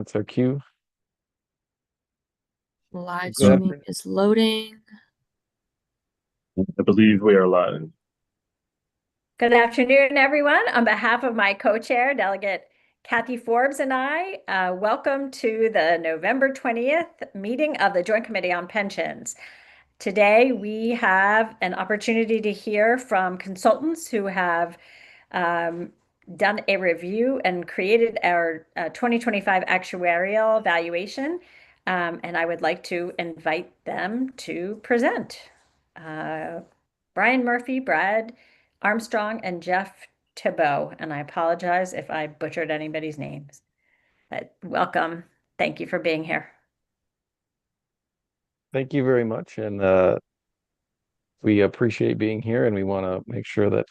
That's our cue. Live Good streaming afternoon. is loading. I believe we are live. Good afternoon, everyone. On behalf of my co-chair, Delegate Kathy Forbes and I, welcome to the November 20th meeting of the Joint Committee on Pensions. Today, we have an opportunity to hear from consultants who have done a review and created our 2025 actuarial valuation. And I would like to invite them to present. Brian Murphy, Brad Armstrong, and Jeff Thibault. And I apologize if I butchered anybody's names. But welcome. Thank you for being here. Thank you very much. And we appreciate being here, and we want to make sure that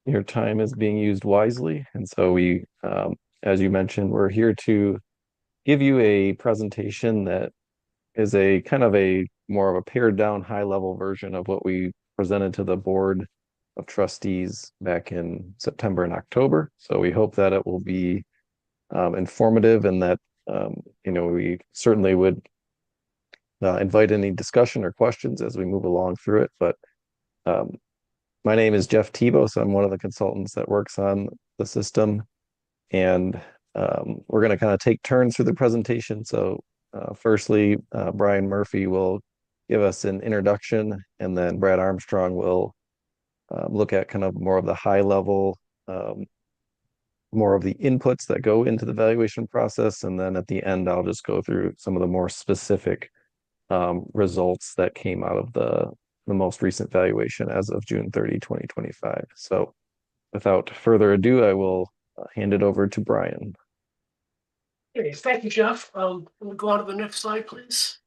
your time is being used wisely. And so as you mentioned, we're here to give you a presentation that is a kind of a more of a pared down high level version of what we presented to the Board of Trustees back in September and October. So we hope that it will be informative, and that we certainly would invite any discussion or questions as we move along through it. But my name is Jeff Thibault, so I'm one of the consultants that works on the system, and we're going to kind of take turns through the presentation. So firstly, Brian Murphy will give us an introduction, and then Brad Armstrong will look at kind of more of the high level, more of the inputs that go into the valuation process. And then at the end, I'll just go through some of the more specific results that came out of the most recent valuation as of June 30, 2025. So without further ado, I will hand it over to Brian. Okay, thank you, Jeff. We'll go on to the next slide, please.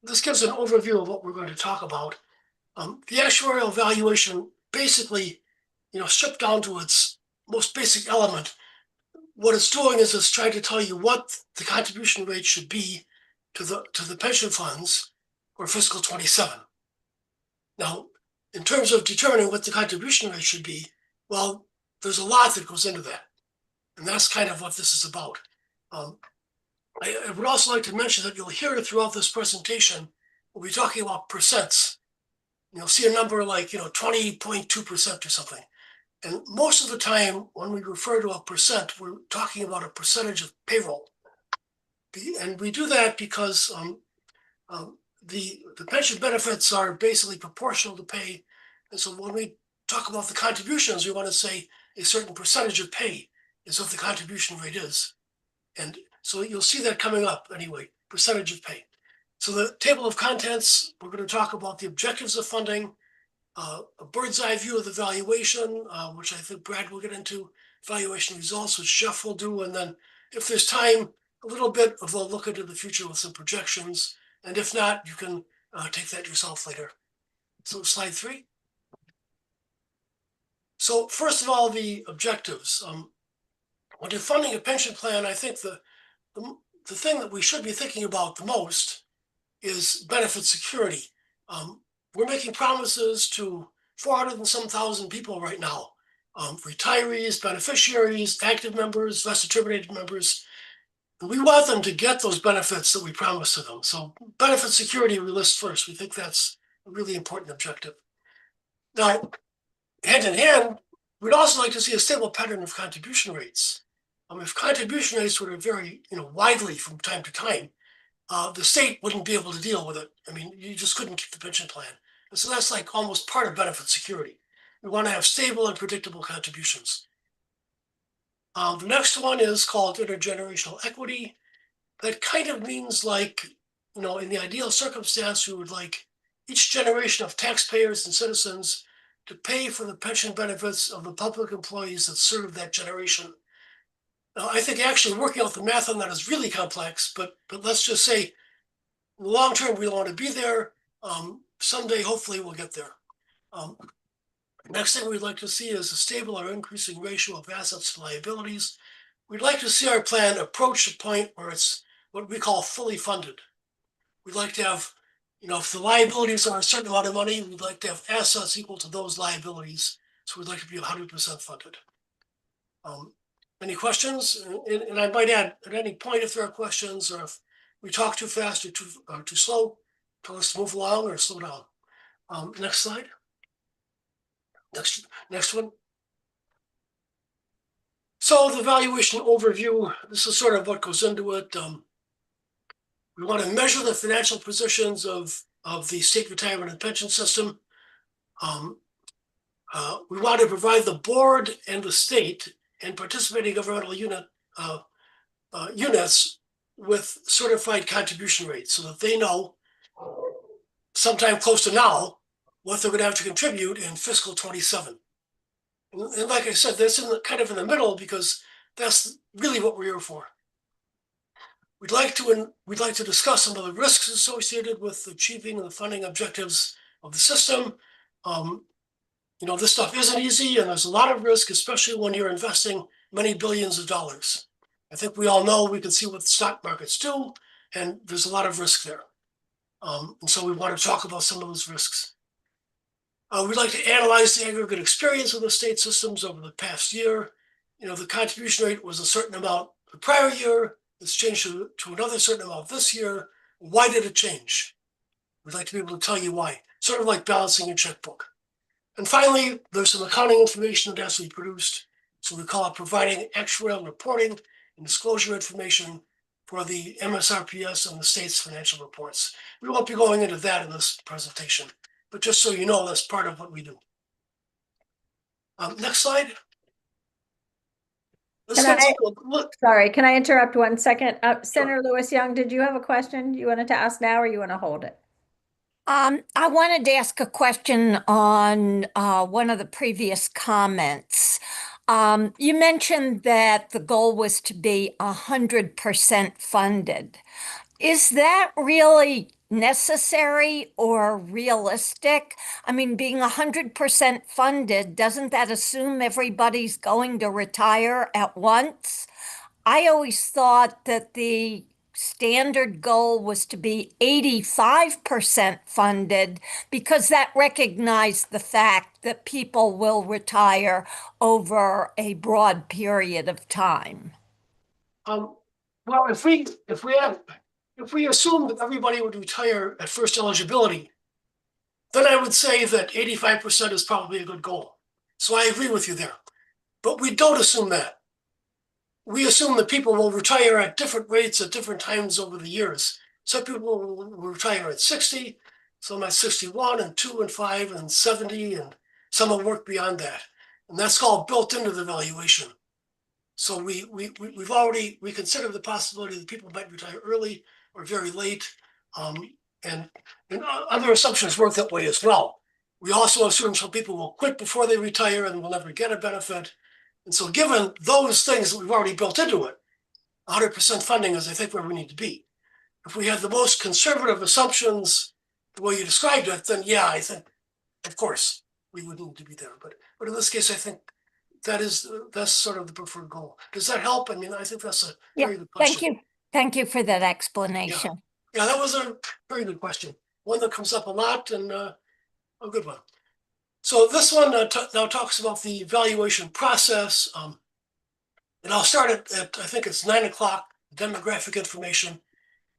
This gives an overview of what we're going to talk about. The actuarial valuation basically, stripped down to its most basic element. What it's doing is it's trying to tell you what the contribution rate should be to the pension funds for fiscal 27. Now, in terms of determining what the contribution rate should be, well, there's a lot that goes into that. And that's kind of what this is about. I would also like to mention that you'll hear throughout this presentation, we'll be talking about percents. You'll see a number like 20.2% or something. And most of the time, when we refer to a percent, we're talking about a percentage of payroll. And we do that because the pension benefits are basically proportional to pay. And so when we talk about the contributions, we want to say a certain percentage of pay is what the contribution rate is. And so you'll see that coming up anyway, percentage of pay. So the table of contents, we're going to talk about the objectives of funding, a bird's eye view of the valuation, which I think Brad will get into, valuation results, which Jeff will do. And then if there's time, a little bit of a look into the future with some projections. And if not, you can take that yourself later. So slide 3. So first of all, the objectives. When you're funding a pension plan, I think the thing that we should be thinking about the most is benefit security. We're making promises to 400 and some thousand people right now, retirees, beneficiaries, active members, vested terminated members. And we want them to get those benefits that we promise to them. So benefit security we list first. We think that's a really important objective. Now, hand in hand, we'd also like to see a stable pattern of contribution rates. If contribution rates were to vary, widely from time to time, the state wouldn't be able to deal with it. I mean, you just couldn't keep the pension plan. And so that's like almost part of benefit security. We want to have stable and predictable contributions. The next one is called intergenerational equity. That kind of means like, in the ideal circumstance, we would like each generation of taxpayers and citizens to pay for the pension benefits of the public employees that serve that generation. Now, I think actually working out the math on that is really complex, but let's just say in the long term, we don't want to be there. Someday, hopefully, we'll get there. Next thing we'd like to see is a stable or increasing ratio of assets to liabilities. We'd like to see our plan approach a point where it's what we call fully funded. We'd like to have, if the liabilities are a certain amount of money, we'd like to have assets equal to those liabilities. So we'd like to be 100% funded. Any questions? And I might add, at any point, if there are questions, or if we talk too fast or too slow, tell us to move along or slow down. Next slide. Next one. So the valuation overview, this is sort of what goes into it. We want to measure the financial positions of the state retirement and pension system. We want to provide the board and the state and participating governmental units with certified contribution rates so that they know sometime close to now what they're going to have to contribute in fiscal 27. And like I said, that's kind of in the middle because that's really what we're here for. We'd like to discuss some of the risks associated with achieving the funding objectives of the system. This stuff isn't easy, and there's a lot of risk, especially when you're investing many billions of dollars. I think we all know, we can see what the stock markets do, and there's a lot of risk there. And so we want to talk about some of those risks. We'd like to analyze the aggregate experience of the state systems over the past year. The contribution rate was a certain amount the prior year. It's changed to another certain amount this year. Why did it change? We'd like to be able to tell you why. Sort of like balancing your checkbook. And finally, there's some accounting information that has to be produced. So we call it providing actuarial reporting and disclosure information for the MSRPS and the state's financial reports. We won't be going into that in this presentation, but just so you know, that's part of what we do. Next slide. Sorry, can I interrupt 1 second? Senator Lewis Young, did you have a question you wanted to ask now, or you want to hold it? I wanted to ask a question on one of the previous comments. You mentioned that the goal was to be 100% funded. Is that really necessary or realistic? I mean, being 100% funded, doesn't that assume everybody's going to retire at once? I always thought that the standard goal was to be 85% funded because that recognized the fact that people will retire over a broad period of time. Well, if we assume that everybody would retire at first eligibility, then I would say that 85% is probably a good goal. So I agree with you there. But we don't assume that. We assume that people will retire at different rates at different times over the years. Some people will retire at 60, some at 61 and 2 and 5 and 70, and some will work beyond that. And that's all built into the valuation. So we consider the possibility that people might retire early or very late, and other assumptions work that way as well. We also assume some people will quit before they retire and will never get a benefit. And so given those things that we've already built into it, 100% funding is, I think, where we need to be. If we had the most conservative assumptions, the way you described it, then yeah, I think, of course, we would need to be there. But in this case, I think that's sort of the preferred goal. Does that help? I mean, I think that's a very good question. Thank you. Thank you for that explanation. Yeah, that was a very good question. One that comes up a lot, and a good one. So this one now talks about the evaluation process. And I'll start at I think it's 9 o'clock, demographic information.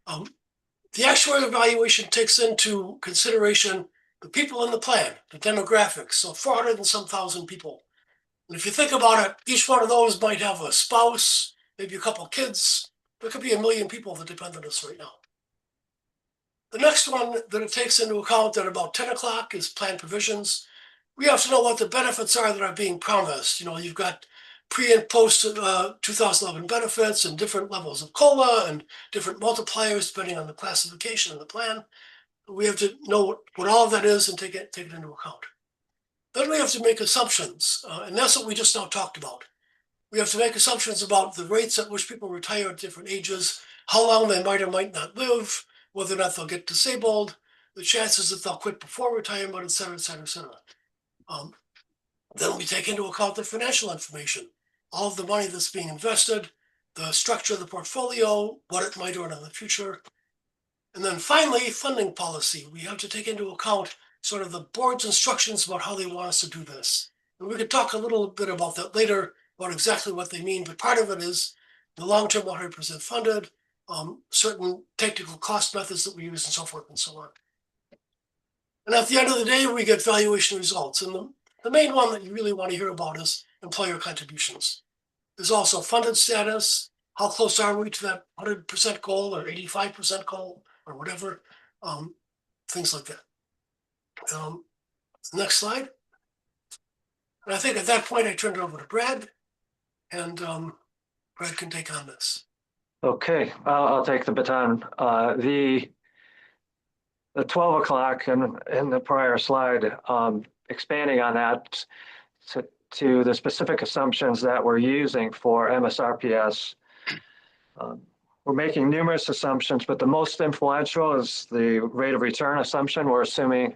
The actuarial evaluation takes into consideration the people in the plan, the demographics, so 400 and some thousand people. And if you think about it, each one of those might have a spouse, maybe a couple of kids. There could be 1 million people that depend on us right now. The next one that it takes into account at about 10 o'clock is plan provisions. We have to know what the benefits are that are being promised. You've got pre and post 2011 benefits and different levels of COLA and different multipliers depending on the classification of the plan. We have to know what all of that is and take it into account. Then we have to make assumptions, and that's what we just now talked about. We have to make assumptions about the rates at which people retire at different ages, how long they might or might not live, whether or not they'll get disabled, the chances that they'll quit before retirement, et cetera, et cetera, et cetera. Then we take into account the financial information, all of the money that's being invested, the structure of the portfolio, what it might earn in the future. And then finally, funding policy. We have to take into account sort of the board's instructions about how they want us to do this. And we could talk a little bit about that later about exactly what they mean, but part of it is the long-term 100% funded, certain technical cost methods that we use and so forth and so on. And at the end of the day, we get valuation results. And the main one that you really want to hear about is employer contributions. There's also funded status. How close are we to that 100% goal or 85% goal or whatever? Things like that. Next slide. And I think at that point, I turned it over to Brad, and Brad can take on this. Okay, I'll take the baton. The 12 o'clock in the prior slide, expanding on that to the specific assumptions that we're using for MSRPS. We're making numerous assumptions, but the most influential is the rate of return assumption. We're assuming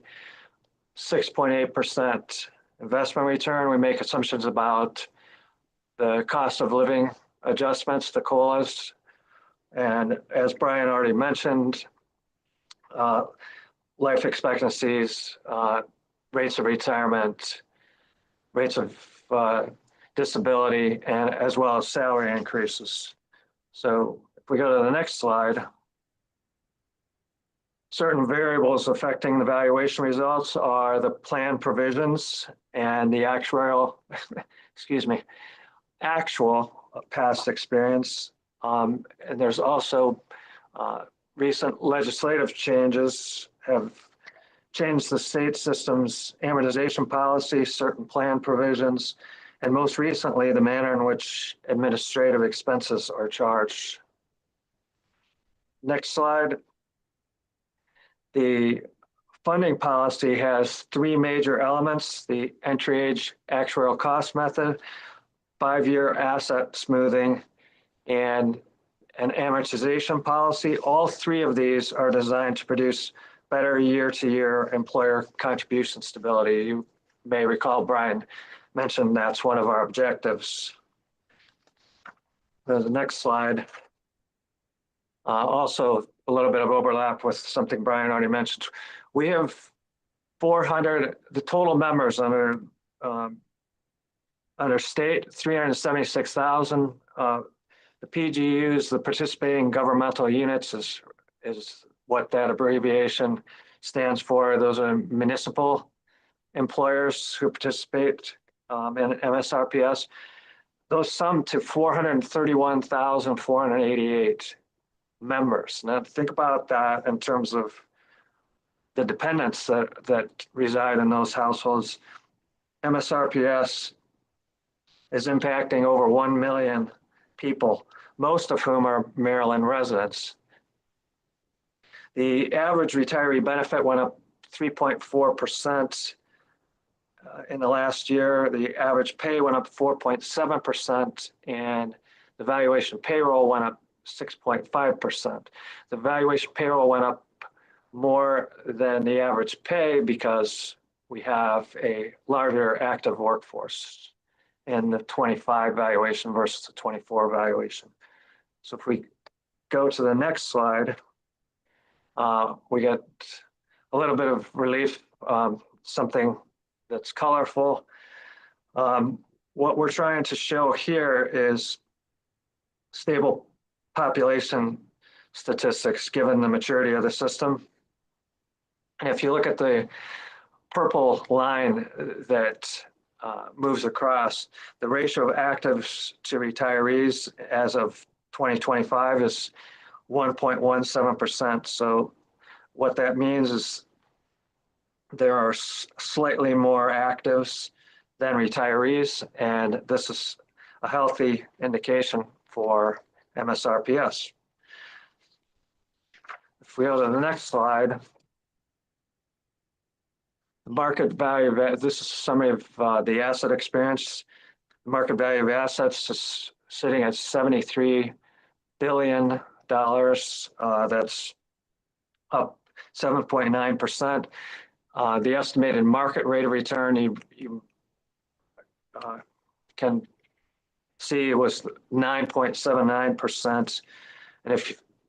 6.8% investment return. We make assumptions about the cost of living adjustments, the COLAs. And as Brian already mentioned, life expectancies, rates of retirement, rates of disability, and as well as salary increases. So if we go to the next slide, certain variables affecting the valuation results are the plan provisions and the actuarial, actual past experience. And there's also recent legislative changes have changed the state system's amortization policy, certain plan provisions, and most recently, the manner in which administrative expenses are charged. Next slide. The funding policy has three major elements: the entry age actuarial cost method, 5-year asset smoothing, and an amortization policy. All three of these are designed to produce better year-to-year employer contribution stability. You may recall Brian mentioned that's one of our objectives. The next slide. Also a little bit of overlap with something Brian already mentioned. We have 400, the total members under state, 376,000. The PGUs, the participating governmental units, is what that abbreviation stands for. Those are municipal employers who participate in MSRPS. Those sum to 431,488 members. Now think about that in terms of the dependents that reside in those households. MSRPS is impacting over 1 million people, most of whom are Maryland residents. The average retiree benefit went up 3.4% in the last year. The average pay went up 4.7%, and the valuation payroll went up 6.5%. The valuation payroll went up more than the average pay because we have a larger active workforce in the 25 valuation versus the 24 valuation. So if we go to the next slide, we get a little bit of relief, something that's colorful. What we're trying to show here is stable population statistics given the maturity of the system. And if you look at the purple line that moves across, the ratio of actives to retirees as of 2025 is 1.17%. So what that means is there are slightly more actives than retirees, and this is a healthy indication for MSRPS. If we go to the next slide, the market value, this is a summary of the asset experience. The market value of assets is sitting at $73 billion. That's up 7.9%. The estimated market rate of return, you can see, was 9.79%. And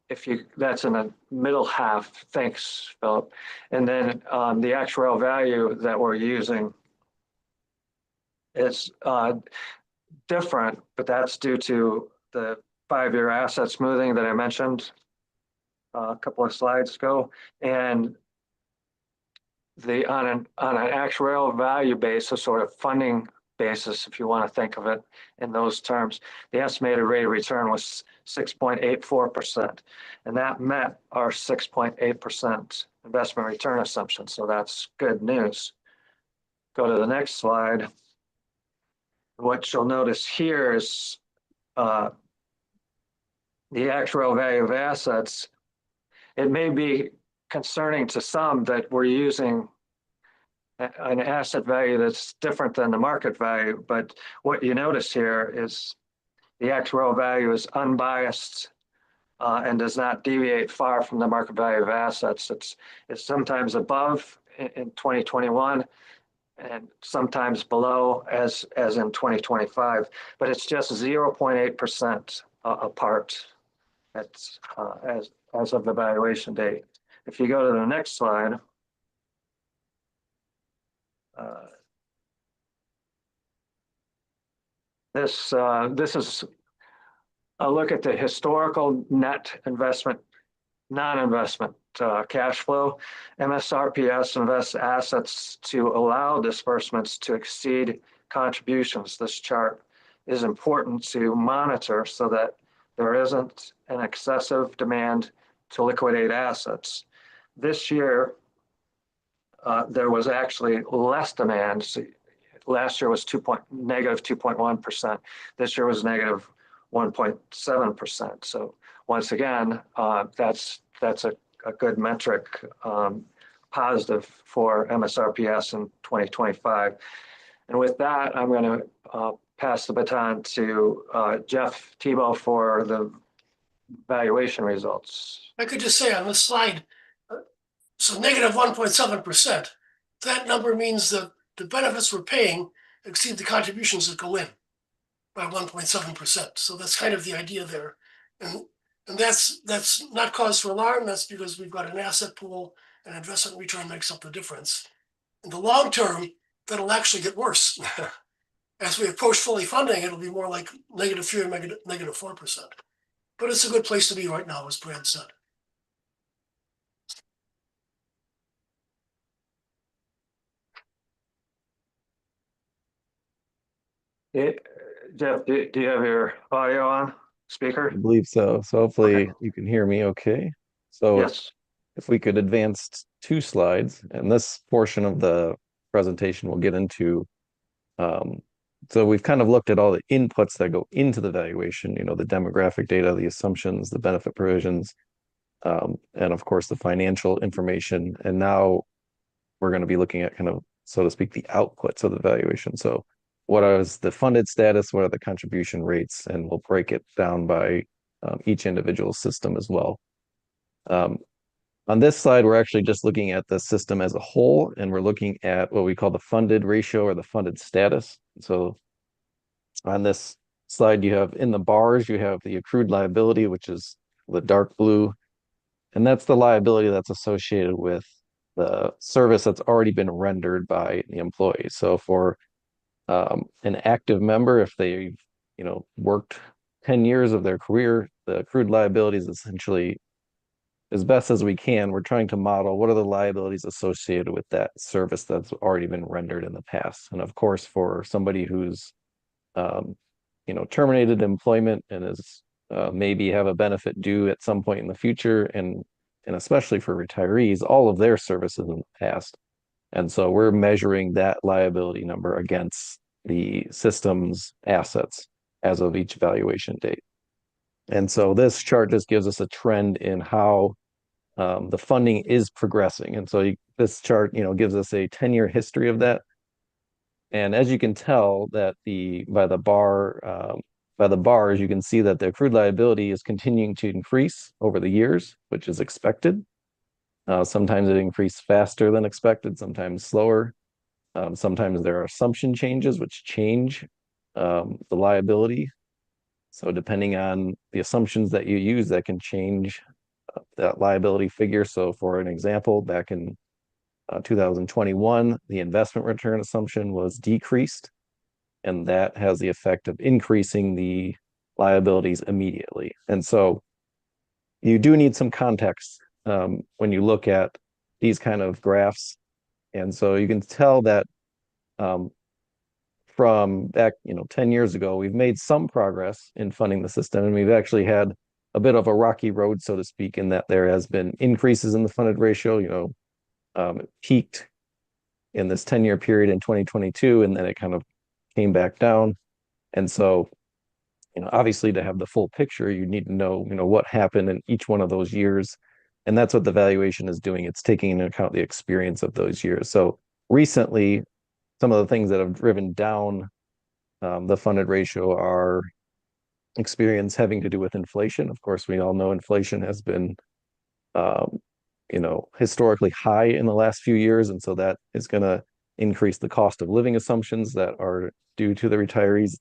if you, that's in the middle half. Thanks, Philip. And then the actuarial value that we're using is different, but that's due to the 5-year asset smoothing that I mentioned a couple of slides ago. And on an actuarial value basis, or a funding basis, if you want to think of it in those terms, the estimated rate of return was 6.84%. And that met our 6.8% investment return assumption. So that's good news. Go to the next slide. What you'll notice here is the actuarial value of assets. It may be concerning to some that we're using an asset value that's different than the market value, but what you notice here is the actuarial value is unbiased and does not deviate far from the market value of assets. It's sometimes above in 2021 and sometimes below as in 2025, but it's just 0.8% apart as of the valuation date. If you go to the next slide, this is a look at the historical net investment, non-investment cash flow. MSRPS invests assets to allow disbursements to exceed contributions. This chart is important to monitor so that there isn't an excessive demand to liquidate assets. This year, there was actually less demand. So last year was negative 2.1%. This year was negative 1.7%. So once again, that's a good metric, positive for MSRPS in 2025. And with that, I'm going to pass the baton to Jeff Tebow for the valuation results. I could just say on this slide, so negative 1.7%, that number means that the benefits we're paying exceed the contributions that go in by 1.7%. So that's kind of the idea there. And that's not cause for alarm. That's because we've got an asset pool and investment return makes up the difference. In the long term, that'll actually get worse. As we approach fully funding, it'll be more like negative 3 or negative 4%. But it's a good place to be right now, as Brad said. Jeff, do you have your audio on, speaker? I believe so. So hopefully Okay. you can hear me okay. So Yes. if we could advance 2 slides, and this portion of the presentation we'll get into. So we've kind of looked at all the inputs that go into the valuation, the demographic data, the assumptions, the benefit provisions, and of course the financial information. And now we're going to be looking at kind of, so to speak, the outputs of the valuation. So what is the funded status? What are the contribution rates? And we'll break it down by each individual system as well. On this slide, we're actually just looking at the system as a whole, and we're looking at what we call the funded ratio or the funded status. So on this slide, you have in the bars, you have the accrued liability, which is the dark blue. And that's the liability that's associated with the service that's already been rendered by the employee. So for an active member, if they've worked 10 years of their career, the accrued liability is essentially, as best as we can, we're trying to model what are the liabilities associated with that service that's already been rendered in the past. And of course, for somebody who's terminated employment and is maybe have a benefit due at some point in the future, and especially for retirees, all of their services in the past. And so we're measuring that liability number against the system's assets as of each valuation date. And so this chart just gives us a trend in how the funding is progressing. And so this chart, gives us a 10-year history of that. And as you can tell that by the bars, you can see that the accrued liability is continuing to increase over the years, which is expected. Sometimes it increased faster than expected, sometimes slower. Sometimes there are assumption changes which change the liability. So depending on the assumptions that you use, that can change that liability figure. So for an example, back in 2021, the investment return assumption was decreased. and that has the effect of increasing the liabilities immediately. And so you do need some context when you look at these kind of graphs. And so you can tell that from back, 10 years ago, we've made some progress in funding the system, and we've actually had a bit of a rocky road, so to speak, in that there has been increases in the funded ratio. It peaked in this 10-year period in 2022, and then it kind of came back down. And so, obviously to have the full picture, you need to know, what happened in each one of those years. And that's what the valuation is doing. It's taking into account the experience of those years. So recently, some of the things that have driven down the funded ratio are experience having to do with inflation. Of course, we all know inflation has been historically high in the last few years. And so that is going to increase the cost of living assumptions that are due to the retirees.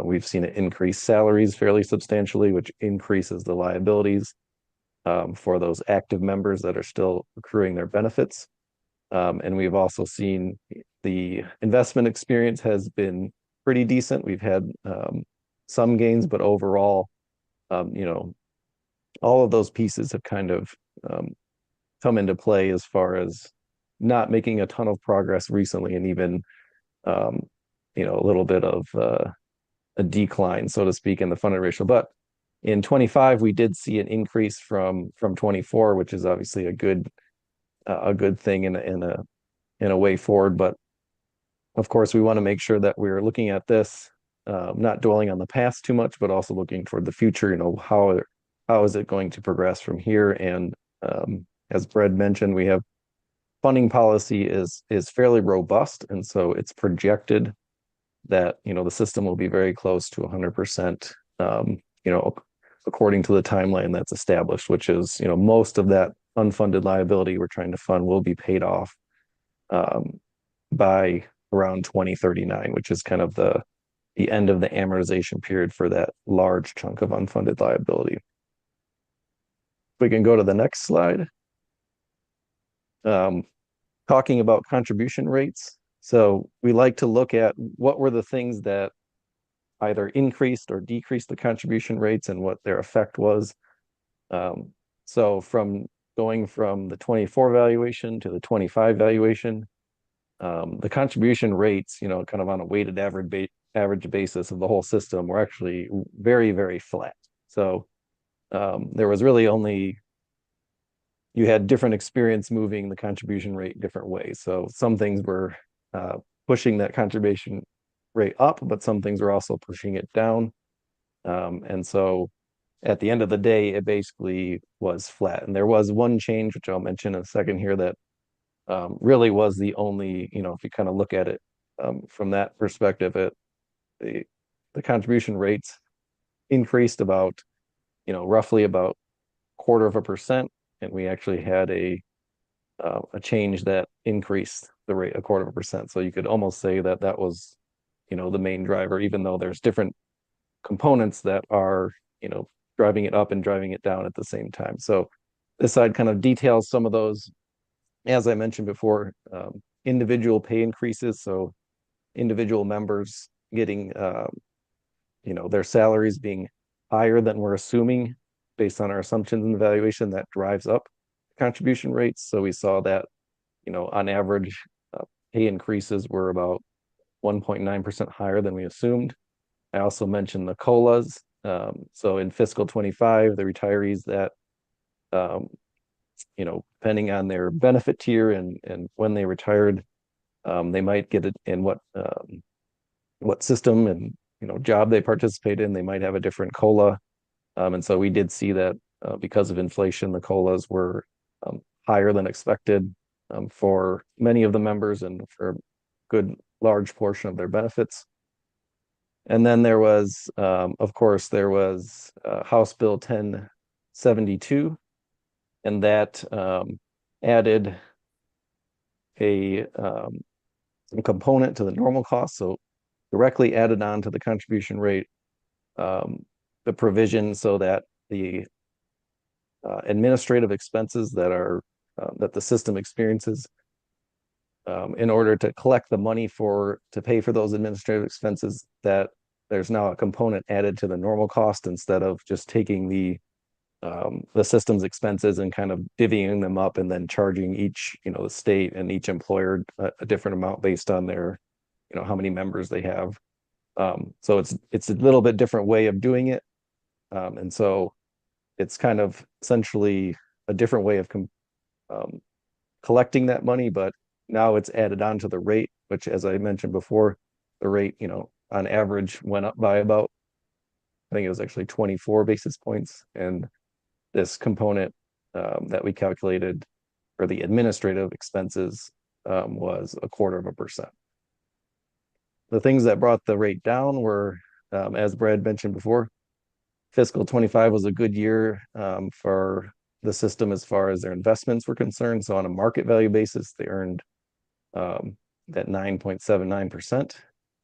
We've seen it increase salaries fairly substantially, which increases the liabilities for those active members that are still accruing their benefits. And we've also seen the investment experience has been pretty decent. We've had some gains, but overall, all of those pieces have kind of come into play as far as not making a ton of progress recently, and even a little bit of a decline, so to speak, in the funded ratio. But in 25, we did see an increase from 24, which is obviously a good thing in a way forward. But of course, we want to make sure that we're looking at this, not dwelling on the past too much, but also looking toward the future. How is it going to progress from here? And as Brad mentioned, we have funding policy is fairly robust, and so it's projected that the system will be very close to 100%. According to the timeline that's established, which is most of that unfunded liability we're trying to fund will be paid off by around 2039, which is kind of the end of the amortization period for that large chunk of unfunded liability. We can go to the next slide. Talking about contribution rates. So we like to look at what were the things that either increased or decreased the contribution rates and what their effect was. So from going from the 24 valuation to the 25 valuation, the contribution rates, kind of on a weighted average basis of the whole system were actually very, very flat. So there was really only, you had different experience moving the contribution rate different ways. So some things were pushing that contribution rate up, but some things were also pushing it down. And so at the end of the day, it basically was flat. And there was one change, which I'll mention in a second here, that really was the only, if you kind of look at it from that perspective, the contribution rates increased about, roughly about 1/4%. And we actually had a change that increased the rate 1/4%. So you could almost say that that was, the main driver, even though there's different components that are, driving it up and driving it down at the same time. So this side kind of details some of those, as I mentioned before, individual pay increases. So individual members getting, their salaries being higher than we're assuming based on our assumptions in the valuation, that drives up contribution rates. So we saw that, on average, pay increases were about 1.9% higher than we assumed. I also mentioned the COLAs. So in fiscal 25, the retirees that, depending on their benefit tier and when they retired, they might get it in what system and, job they participate in, they might have a different COLA. And so we did see that because of inflation, the COLAs were higher than expected for many of the members and for a good large portion of their benefits. And then there was, of course, there was House Bill 1072, and that added a component to the normal cost. So directly added on to the contribution rate, the provision so that the administrative expenses that are that the system experiences in order to collect the money to pay for those administrative expenses, that there's now a component added to the normal cost instead of just taking the system's expenses and kind of divvying them up and then charging each, the state and each employer a different amount based on their, how many members they have. So it's a little bit different way of doing it. And so it's kind of essentially a different way of collecting that money, but now it's added on to the rate, which, as I mentioned before, the rate, on average went up by about, I think it was actually 24 basis points. And this component that we calculated for the administrative expenses was 0.25%. The things that brought the rate down were, as Brad mentioned before, fiscal 25 was a good year for the system as far as their investments were concerned. So on a market value basis, they earned that 9.79%.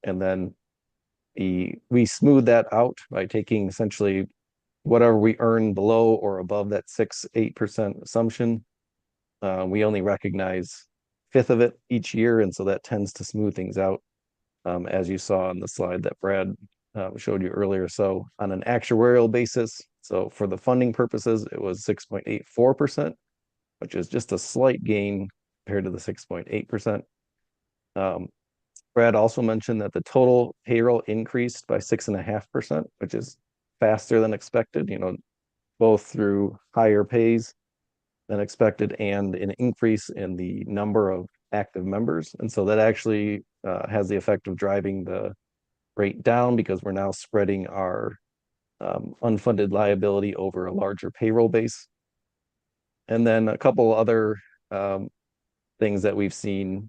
And then we smoothed that out by taking essentially whatever we earn below or above that 6-8% assumption. We only recognize fifth of it each year, and so that tends to smooth things out, as you saw on the slide that Brad showed you earlier. So on an actuarial basis, so for the funding purposes, it was 6.84%, which is just a slight gain compared to the 6.8%. Brad also mentioned that the total payroll increased by 6.5%, which is faster than expected, both through higher pays than expected and an increase in the number of active members. And so that actually has the effect of driving the rate down because we're now spreading our unfunded liability over a larger payroll base. And then a couple other things that we've seen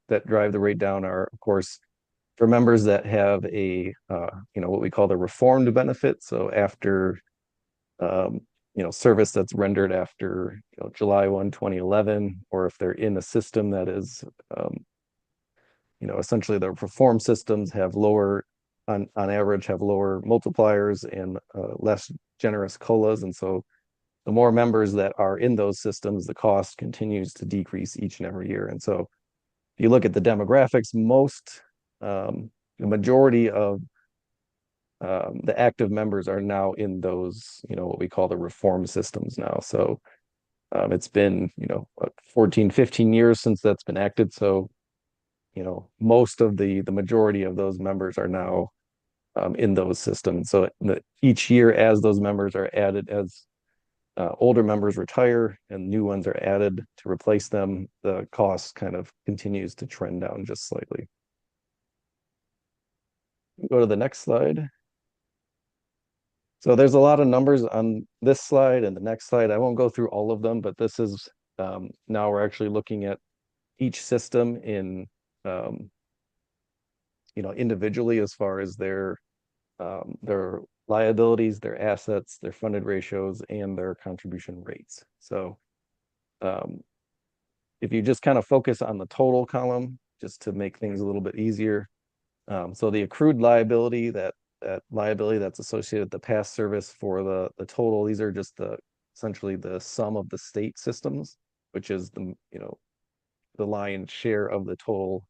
that drive the rate down are, of course, for members that have a what we call the reformed benefit. So after service that's rendered after July 1, 2011, or if they're in a system that is essentially the reform systems have lower on average have lower multipliers and less generous COLAs. And so the more members that are in those systems, the cost continues to decrease each and every year. And so if you look at the demographics, the majority of the active members are now in those, what we call the reform systems now. So it's been, 14, 15 years since that's been acted. So, most of the majority of those members are now in those systems. So each year as those members are added, as older members retire and new ones are added to replace them, the cost kind of continues to trend down just slightly. Go to the next slide. So there's a lot of numbers on this slide and the next slide. I won't go through all of them, but this is now we're actually looking at each system in individually as far as their liabilities, their assets, their funded ratios, and their contribution rates. So if you just kind of focus on the total column, just to make things a little bit easier. So the accrued liability, that liability that's associated with the past service for the total, these are just essentially the sum of the state systems, which is the lion's share of the total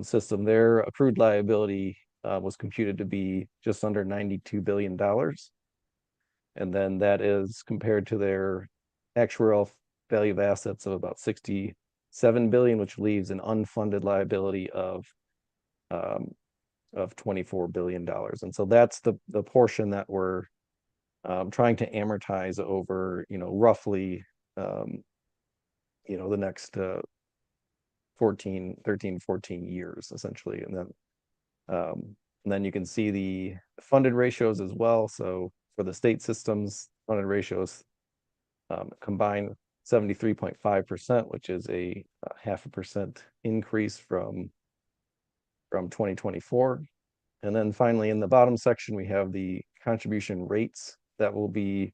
system. Their accrued liability was computed to be just under $92 billion. And then that is compared to their actuarial value of assets of about $67 billion, which leaves an unfunded liability of $24 billion. And so that's the portion that we're trying to amortize over, roughly, the next 13, 14 years, essentially. And then you can see the funded ratios as well. So for the state systems, funded ratios combined 73.5%, which is a 0.5% increase from 2024. And then finally, in the bottom section, we have the contribution rates that will be,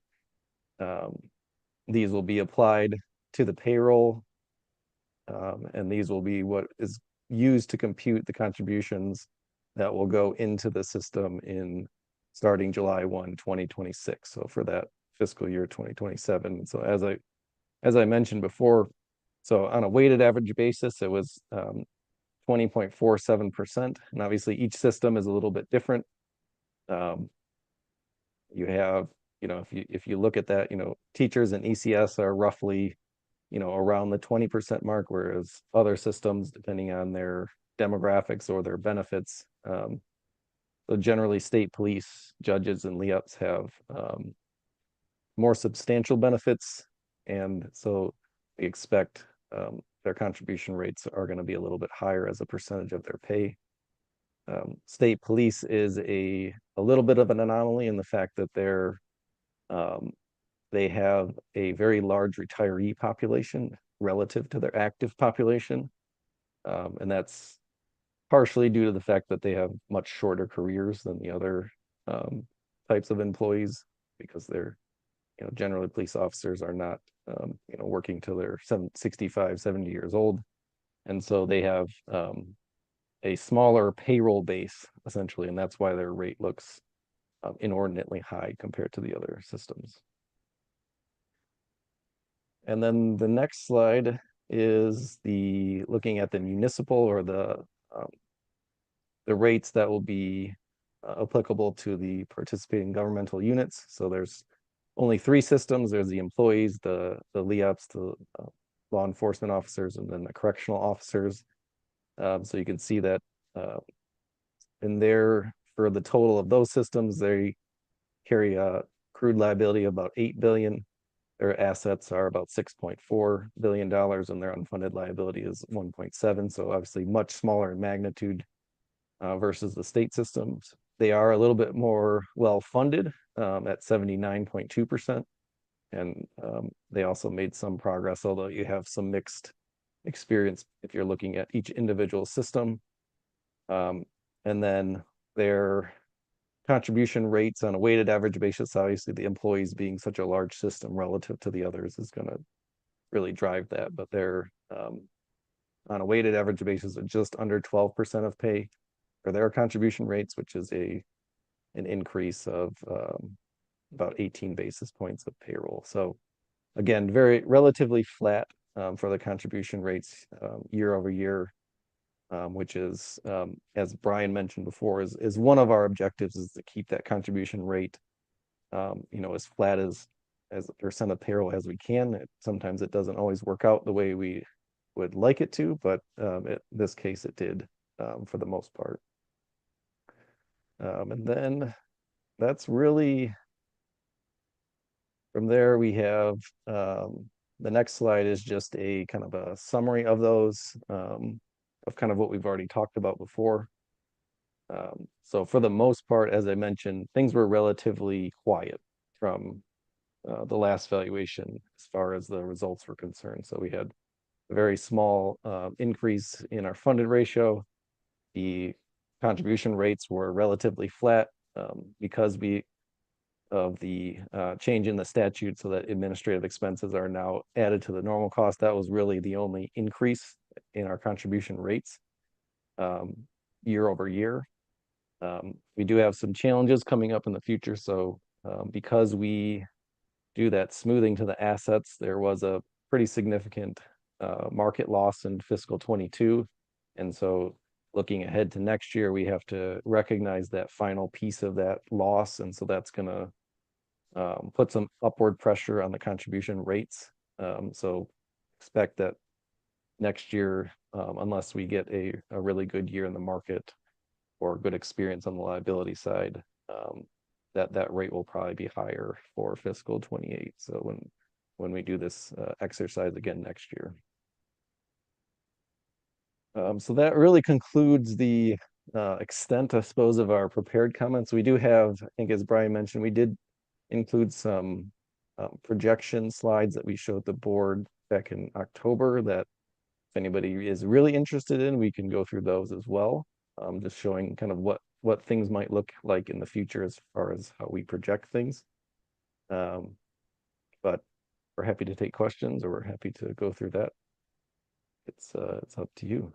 these will be applied to the payroll. And these will be what is used to compute the contributions that will go into the system starting July 1, 2026. So for that fiscal year 2027. So as I mentioned before, So on a weighted average basis, it was 20.47%. And obviously each system is a little bit different. You have, if you look at that, teachers in ECS are roughly, around the 20% mark, whereas other systems, depending on their demographics or their benefits, so generally state police judges and LEOPs have more substantial benefits. And so we expect their contribution rates are going to be a little bit higher as a percentage of their pay. State police is a little bit of an anomaly in the fact that they have a very large retiree population relative to their active population. And that's partially due to the fact that they have much shorter careers than the other types of employees, because they're, generally police officers are not, working till they're 65, 70 years old. And so they have a smaller payroll base, essentially, and that's why their rate looks inordinately high compared to the other systems. And then the next slide is looking at the municipal, or the rates that will be applicable to the participating governmental units. So there's only 3 systems. There's the employees, the LEOPs, the law enforcement officers, and then the correctional officers. So you can see that in there, for the total of those systems, they carry a accrued liability of about $8 billion. Their assets are about $6.4 billion, and their unfunded liability is 1.7. So obviously much smaller in magnitude versus the state systems. They are a little bit more well-funded at 79.2%. And they also made some progress, although you have some mixed experience if you're looking at each individual system. And then their contribution rates on a weighted average basis, obviously the employees being such a large system relative to the others is going to really drive that. But they're on a weighted average basis at just under 12% of pay for their contribution rates, which is an increase of about 18 basis points of payroll. So again, very relatively flat for the contribution rates year over year, which is, as Brian mentioned before, is one of our objectives, is to keep that contribution rate, as flat as a percent of payroll as we can. Sometimes it doesn't always work out the way we would like it to, but in this case it did for the most part. And then that's really, from there we have the next slide is just a kind of a summary of those, of kind of what we've already talked about before. So for the most part, as I mentioned, things were relatively quiet from the last valuation as far as the results were concerned. So we had a very small increase in our funded ratio. The contribution rates were relatively flat because of the change in the statute, so that administrative expenses are now added to the normal cost. That was really the only increase in our contribution rates year over year. We do have some challenges coming up in the future. So because we do that smoothing to the assets, there was a pretty significant market loss in fiscal 22. And so looking ahead to next year, we have to recognize that final piece of that loss. And so that's going to put some upward pressure on the contribution rates. So expect that next year, unless we get a really good year in the market or good experience on the liability side, that rate will probably be higher for fiscal 28. So when we do this exercise again next year. So that really concludes the extent, I suppose, of our prepared comments. We do have, I think, as Brian mentioned, we did include some projection slides that we showed the board back in October that if anybody is really interested in, we can go through those as well. Just showing kind of what things might look like in the future as far as how we project things. But we're happy to take questions, or we're happy to go through that. It's up to you.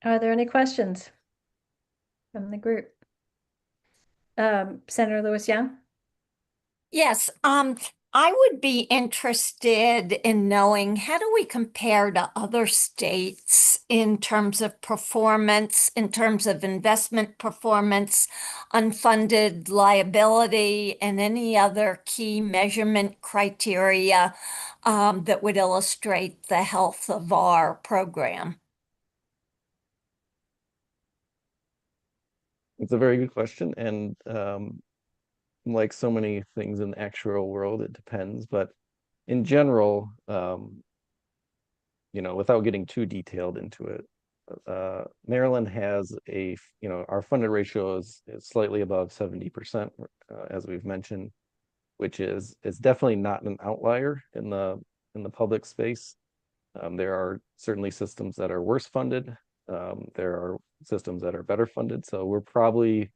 Are there any questions from the group? Senator Lewis Young? Yes, I would be interested in knowing, how do we compare to other states in terms of performance, in terms of investment performance, unfunded liability, and any other key measurement criteria that would illustrate the health of our program? It's a very good question, and like so many things in the actual world, it depends. But in general, without getting too detailed into it, Maryland has our funded ratio is slightly above 70%, as we've mentioned, which is definitely not an outlier in the public space. There are certainly systems that are worse funded. There are systems that are better funded. So we're probably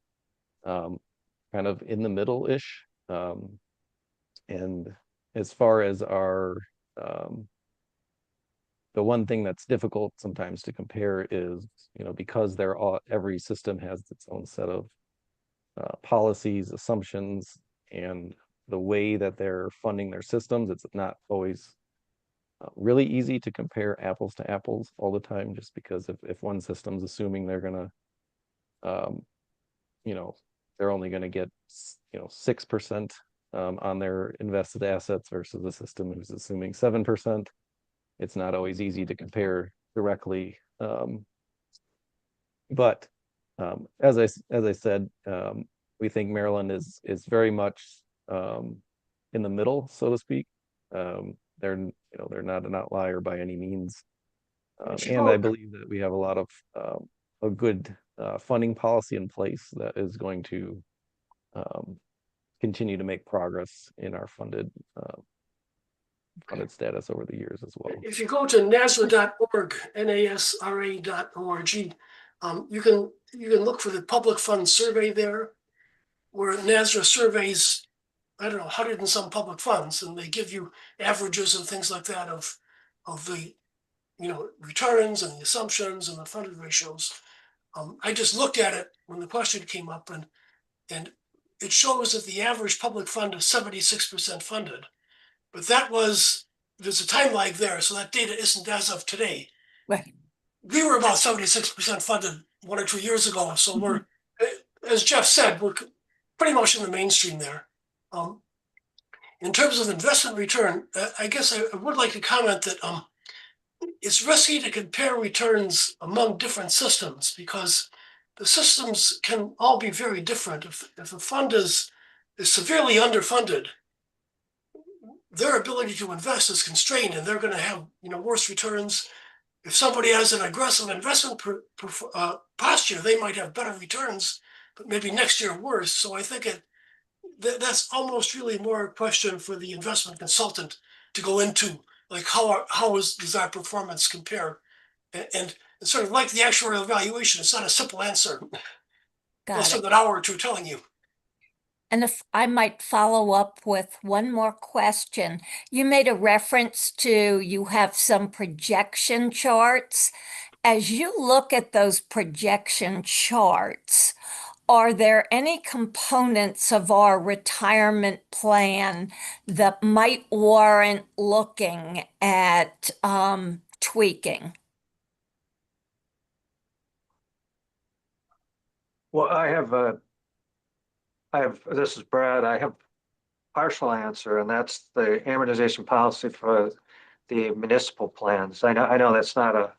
kind of in the middle-ish. And as far as the one thing that's difficult sometimes to compare is, because every system has its own set of policies, assumptions, and the way that they're funding their systems, it's not always really easy to compare apples to apples all the time, just because if one system's assuming they're gonna, they're only gonna get 6% on their invested assets versus a system who's assuming 7%, it's not always easy to compare directly. But as I said, we think Maryland is very much in the middle, so to speak. They're not an outlier by any means, and I believe that we have a lot of a good funding policy in place that is going to continue to make progress in our funded status over the years as well. If you go to nasra.org, nasra.org, you can look for the public fund survey there, where NASRA surveys, I don't know, 100 and some public funds, and they give you averages and things like that of the returns and the assumptions and the funded ratios. I just looked at it when the question came up, and it shows that the average public fund is 76% funded, but there's a time lag there, so that data isn't as of today. Right. We were about 76% funded 1 or 2 years ago, so we're, as Jeff said, we're pretty much in the mainstream there. In terms of investment return, I guess I would like to comment that it's risky to compare returns among different systems, because the systems can all be very different. If a fund is severely underfunded, their ability to invest is constrained, and they're going to have worse returns. If somebody has an aggressive investment posture, they might have better returns, but maybe next year worse. So I think that's almost really more a question for the investment consultant to go into, like how does our performance compare, and sort of like the actuarial evaluation. It's not a simple answer. I'll spend an hour or two telling you. And if I might follow up with one more question, you made a reference to you have some projection charts. As you look at those projection charts, are there any components of our retirement plan that might warrant looking at tweaking? Well, this is Brad. I have partial answer, and that's the amortization policy for the municipal plans. I know that's not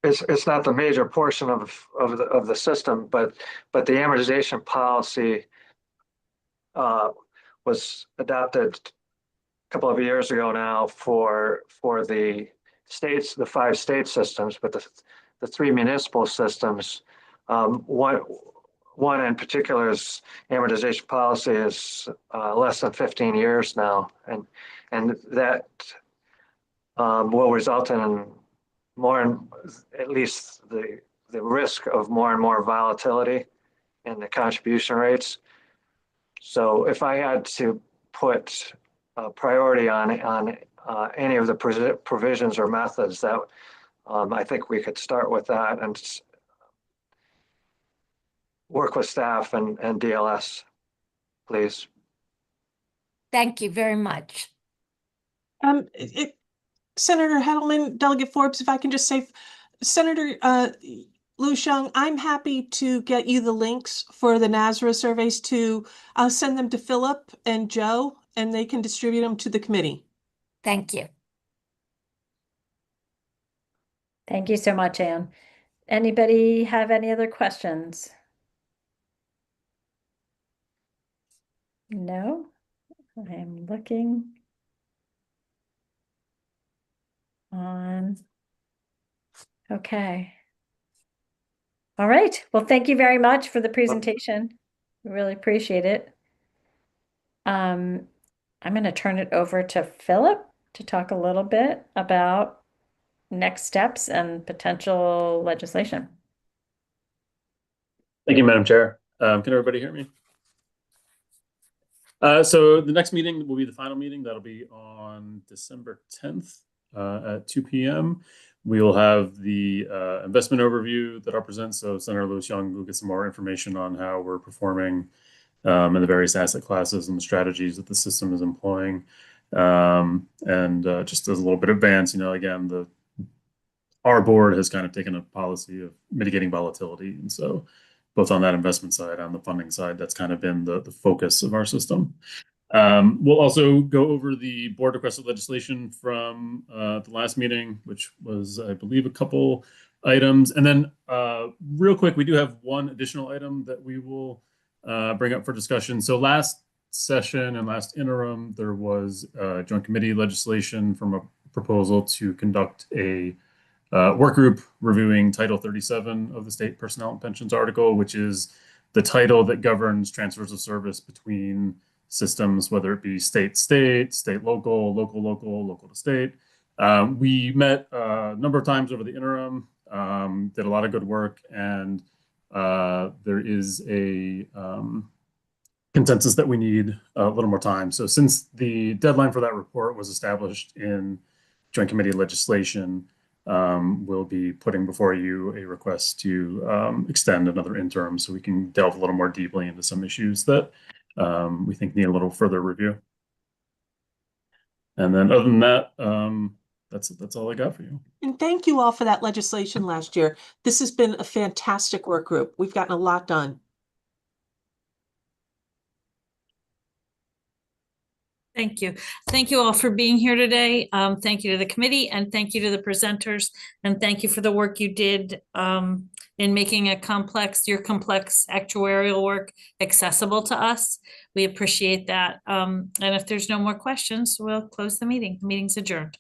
it's not the major portion of the system, but the amortization policy was adopted a couple of years ago now for the states, the 5 state systems, but the 3 municipal systems. One in particular's amortization policy is less than 15 years now, and that will result in at least the risk of more and more volatility in the contribution rates. So if I had to put a priority on any of the provisions or methods, that I think we could start with that. And work with staff and DLS, please. Thank you very much. Senator Hedelman, Delegate Forbes, if I can just say, Senator Liu Xiang, I'm happy to get you the links for the NASRA surveys to send them to Philip and Joe, and they can distribute them to the committee. Thank you. Thank you so much, Anne. Anybody have any other questions? No, I'm looking on. Okay. All right. Well, thank you very much for the presentation. We really appreciate it. I'm going to turn it over to Philip to talk a little bit about next steps and potential legislation. Thank you, Madam Chair. Can everybody hear me? So the next meeting will be the final meeting. That'll be on December 10th at 2 p.m. We will have the investment overview that I'll present. So Senator Liu Xiang will get some more information on how we're performing in the various asset classes and the strategies that the system is employing. Just as a little bit of advance, again, our board has kind of taken a policy of mitigating volatility. And so both on that investment side, on the funding side, that's kind of been the focus of our system. We'll also go over the board requested legislation from the last meeting, which was, I believe, a couple items. And then real quick, we do have one additional item that we will bring up for discussion. So last session and last interim, there was joint committee legislation from a proposal to conduct a work group reviewing Title 37 of the State Personnel and Pensions article, which is the title that governs transfers of service between systems, whether it be state, local, local to state. We met a number of times over the interim, did a lot of good work, and there is a consensus that we need a little more time. So since the deadline for that report was established in joint committee legislation, we'll be putting before you a request to extend another interim so we can delve a little more deeply into some issues that we think need a little further review. And then other than that, that's all I got for you. And thank you all for that legislation last year. This has been a fantastic work group. We've gotten a lot done. Thank you. Thank you all for being here today. Thank you to the committee and thank you to the presenters. And thank you for the work you did in making your complex actuarial work accessible to us. We appreciate that. And if there's no more questions, we'll close the meeting. The meeting's adjourned.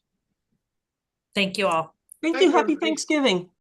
Thank you all. Thank Thank you. you, Happy everybody. Thanksgiving.